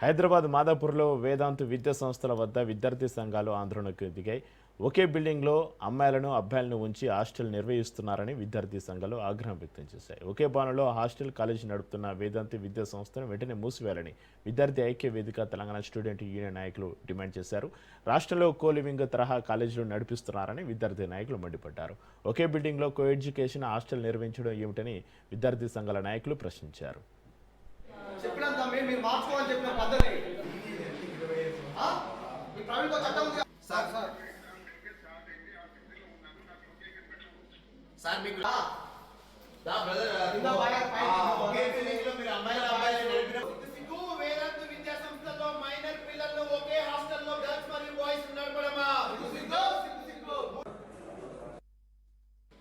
హైదరాబాద్ మాదాపూర్లో వేదాంత్ విద్యా సంస్థల వద్ద విద్యార్థి సంఘాలు ఆందోళనకు దిగాయి. ఒకే బిల్డింగ్లో అమ్మాయిలను అబ్బాయిలను ఉంచి హాస్టల్ నిర్వహిస్తున్నారని విద్యార్థి సంఘాలు ఆగ్రహం వ్యక్తం చేశాయి. ఒకే భవనంలో హాస్టల్ కాలేజీ నడుపుతున్న వేదాంత్ విద్యా సంస్థను వెంటనే మూసివేయాలని విద్యార్థి ఐక్య వేదిక తెలంగాణ స్టూడెంట్ యూనియన్ నాయకులు డిమాండ్ చేశారు. రాష్ట్రంలో కోలివింగ్ తరహా కాలేజీలు నడిపిస్తున్నారని విద్యార్థి నాయకులు మండిపడ్డారు. ఒకే బిల్డింగ్లో కో ఎడ్యుకేషన్ హాస్టల్ నిర్వహించడం ఏమిటని విద్యార్థి సంఘాల నాయకులు ప్రశ్నించారు. చెప్పినంత మీరు మార్చుకోవాలని చెప్పిన పద్ధతి మీ ప్రైవేట్ చట్టం ఉంది సార్. సార్ సార్ మీకు దా బ్రదర్ ఇందా బాగా ఒకే బిల్డింగ్ లో మీరు అమ్మాయిలు నడిపిన సిగ్గు వేదాంత విద్యా సంస్థలో మైనర్ పిల్లలు ఒకే హాస్టల్లో గర్ల్స్ మరియు బాయ్స్ నడపడమా సిగ్గు.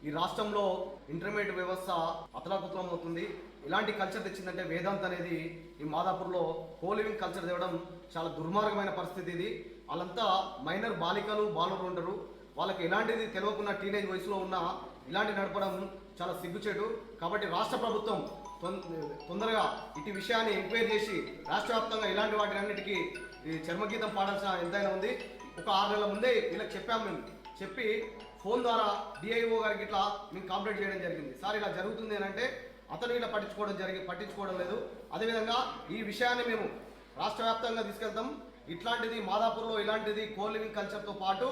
ఈ రాష్ట్రంలో ఇంటర్మీడియట్ వ్యవస్థ అతలాకుతలం అవుతుంది. ఇలాంటి కల్చర్ తెచ్చిందంటే వేదాంత్ అనేది ఈ మాదాపూర్లో కోలివింగ్ కల్చర్ తేవడం చాలా దుర్మార్గమైన పరిస్థితి. ఇది వాళ్ళంతా మైనర్ బాలికలు బాలురు ఉంటారు. వాళ్ళకి ఎలాంటిది తెలియకుండా టీనేజ్ వయసులో ఉన్న ఇలాంటి నడపడం చాలా సిగ్గుచేటు. కాబట్టి రాష్ట్ర ప్రభుత్వం తొందరగా ఇటు విషయాన్ని ఎంక్వైరీ చేసి రాష్ట్ర వ్యాప్తంగా ఇలాంటి వాటి అన్నిటికీ చర్మగీతం పాడాల్సిన ఎంతైనా ఉంది. ఒక 6 నెలల ముందే వీళ్ళకి చెప్పాము. మేము చెప్పి ఫోన్ ద్వారా డిఐఓ గారికి ఇట్లా మేము కంప్లైంట్ చేయడం జరిగింది. సార్ ఇలా జరుగుతుంది అని అంటే అతను ఇలా పట్టించుకోవడం లేదు. అదేవిధంగా ఈ విషయాన్ని మేము రాష్ట్ర వ్యాప్తంగా తీసుకెళ్తాం. ఇట్లాంటిది మాదాపూర్లో ఇలాంటిది కోలివింగ్ కల్చర్తో పాటు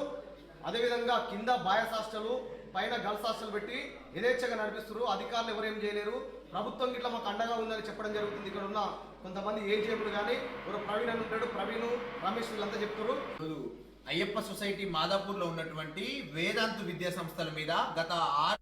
అదేవిధంగా కింద బాయ్స్ హాస్టల్ పైన గర్ల్స్ హాస్టల్ పెట్టి యథేచ్ఛగా నడిపిస్తారు. అధికారులు ఎవరేం చేయలేరు. ప్రభుత్వం ఇట్లా మాకు అండగా ఉందని చెప్పడం జరుగుతుంది. ఇక్కడ ఉన్న కొంతమంది ఏజీఎంలు కానీ ఒక ప్రవీణ్ అని ఉంటాడు, ప్రవీణ్ రమేష్ వీళ్ళంతా చెప్తారు. అయ్యప్ప సొసైటీ మాదాపూర్లో ఉన్నటువంటి వేదాంత్ విద్యా సంస్థల మీద గత 6